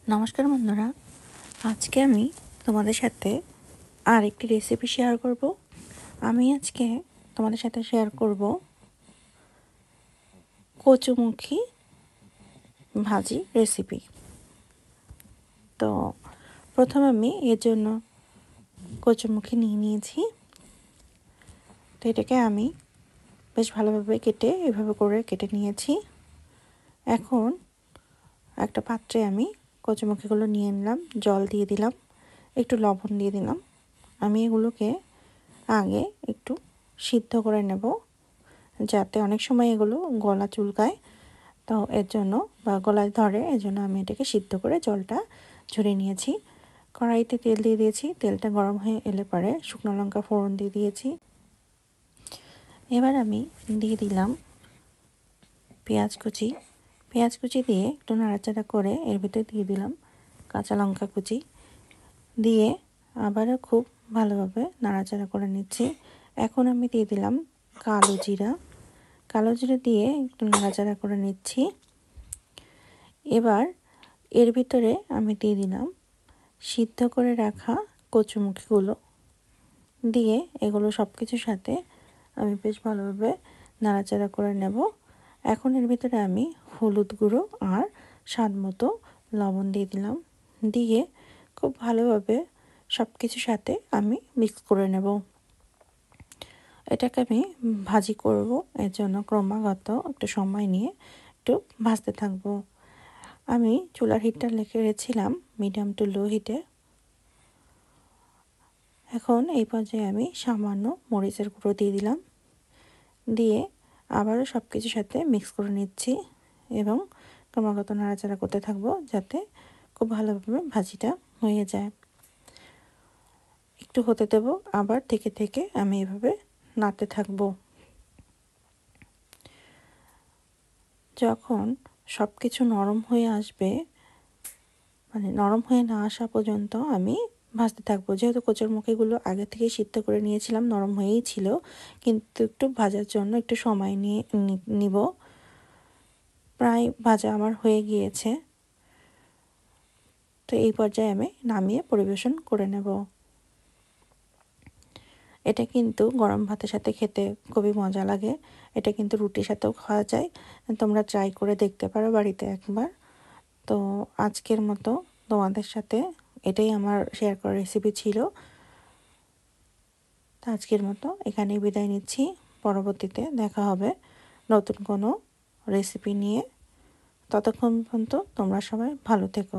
নমস্কার বন্ধুরা, আজকে আমি তোমাদের সাথে আর একটি রেসিপি শেয়ার করব। আমি আজকে তোমাদের সাথে শেয়ার করব কচুমুখী ভাজি রেসিপি। তো প্রথমে আমি এর জন্য কচুমুখী নিয়ে নিয়েছি। তো এটাকে আমি বেশ ভালোভাবে এভাবে করে কেটে নিয়েছি। এখন একটা পাত্রে আমি কচুমুখীগুলো নিয়ে নিলাম, জল দিয়ে দিলাম, একটু লবণ দিয়ে দিলাম। আমি এগুলোকে আগে একটু সিদ্ধ করে নেব, যাতে অনেক সময় এগুলো গলা চুলকায়, তো এর জন্য বা গলায় ধরে, এর জন্য আমি এটাকে সিদ্ধ করে জলটা ঝরিয়ে নিয়েছি। কড়াইতে তেল দিয়ে দিয়েছি, তেলটা গরম হয়ে এলে পরে শুকনো লঙ্কা ফোড়ন দিয়ে দিয়েছি। এবার আমি দিয়ে দিলাম পেঁয়াজ কুচি দিয়ে একটু নাড়াচাড়া করে এর ভিতরে দিয়ে দিলাম কাঁচা লঙ্কা কুচি দিয়ে আবারও খুব ভালোভাবে নাড়াচাড়া করে নিচ্ছি। এখন আমি দিয়ে দিলাম কালো জিরা দিয়ে একটু নাড়াচাড়া করে নিচ্ছি। এবার এর ভিতরে আমি দিয়ে দিলাম সিদ্ধ করে রাখা কচুমুখিগুলো দিয়ে এগুলো সব কিছুর সাথে আমি বেশ ভালোভাবে নাড়াচাড়া করে নেব। এখন এর ভিতরে আমি হলুদ গুঁড়ো আর স্বাদ মতো লবণ দিয়ে দিলাম, দিয়ে খুব ভালোভাবে সব কিছুর সাথে আমি মিক্স করে নেব। এটাকে আমি ভাজি করব, এর জন্য ক্রমাগত একটু সময় নিয়ে একটু ভাজতে থাকবো। আমি চুলার হিটটা রেখেছিলাম মিডিয়াম টু লো হিটে। এখন এই পর্যায়ে আমি সামান্য মরিচের গুঁড়ো দিয়ে দিলাম, দিয়ে আবারও সব কিছুর সাথে মিক্স করে নিচ্ছি এবং ক্রমাগত নাড়াচাড়া করতে থাকবো যাতে খুব ভালোভাবে ভাজিটা হয়ে যায়। একটু হতে দেব, আবার থেকে আমি এভাবে নাড়তে থাকবো। যখন সব কিছু নরম হয়ে আসবে, মানে নরম হয়ে না আসা পর্যন্ত আমি ভাজতে থাকবো। যেহেতু কচুরমুখিগুলো আগে থেকে সিদ্ধ করে নিয়েছিলাম, নরম হয়েই ছিল, কিন্তু একটু ভাজার জন্য একটু সময় নিব। প্রায় ভাজা আমার হয়ে গিয়েছে, তো এই পর্যায়ে আমি নামিয়ে পরিবেশন করে নেব। এটা কিন্তু গরম ভাতের সাথে খেতে খুবই মজা লাগে। এটা কিন্তু রুটির সাথেও খাওয়া যায়। তোমরা ট্রাই করে দেখতে পারো বাড়িতে একবার। তো আজকের মতো তোমাদের সাথে এটাই আমার শেয়ার করা রেসিপি ছিল। তো আজকের মতো এখানেই বিদায় নিচ্ছি। পরবর্তীতে দেখা হবে নতুন কোনো রেসিপি নিয়ে। ততক্ষণ পর্যন্ত তোমরা সবাই ভালো থেকো।